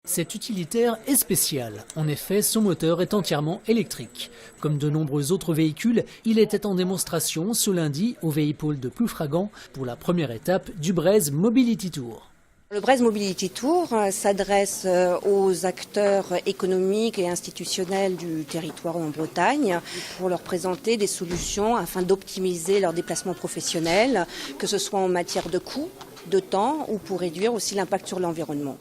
Cet utilitaire est spécial. En effet, son moteur est entièrement électrique. Comme de nombreux autres véhicules, il était en démonstration ce lundi au Véhipôle de Ploufragan pour la première étape du Breizh Mobility Tour. Le Breizh Mobility Tour s'adresse aux acteurs économiques et institutionnels du territoire en Bretagne pour leur présenter des solutions afin d'optimiser leurs déplacements professionnels, que ce soit en matière de coûts, de temps ou pour réduire aussi l'impact sur l'environnement.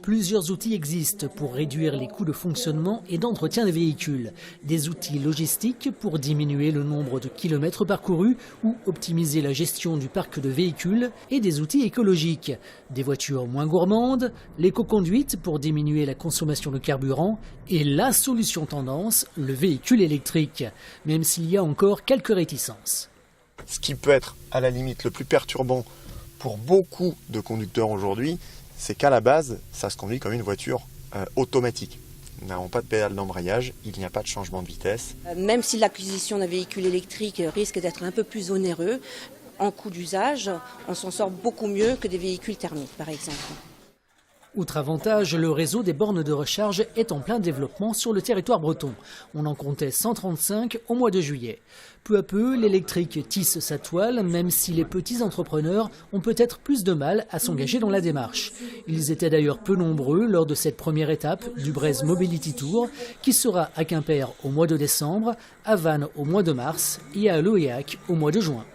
Plusieurs outils existent pour réduire les coûts de fonctionnement et d'entretien des véhicules. Des outils logistiques pour diminuer le nombre de kilomètres parcourus ou optimiser la gestion du parc de véhicules et des outils écologiques. Des voitures moins gourmandes, l'éco-conduite pour diminuer la consommation de carburant et la solution tendance, le véhicule électrique, même s'il y a encore quelques réticences. Ce qui peut être à la limite le plus perturbant pour beaucoup de conducteurs aujourd'hui, c'est qu'à la base, ça se conduit comme une voiture automatique. Nous n'avons pas de pédale d'embrayage, il n'y a pas de changement de vitesse. Même si l'acquisition d'un véhicule électrique risque d'être un peu plus onéreux, en coût d'usage, on s'en sort beaucoup mieux que des véhicules thermiques, par exemple. Outre avantage, le réseau des bornes de recharge est en plein développement sur le territoire breton. On en comptait 135 au mois de juillet. Peu à peu, l'électrique tisse sa toile, même si les petits entrepreneurs ont peut-être plus de mal à s'engager dans la démarche. Ils étaient d'ailleurs peu nombreux lors de cette première étape du Breizh Mobility Tour, qui sera à Quimper au mois de décembre, à Vannes au mois de mars et à Loéac au mois de juin.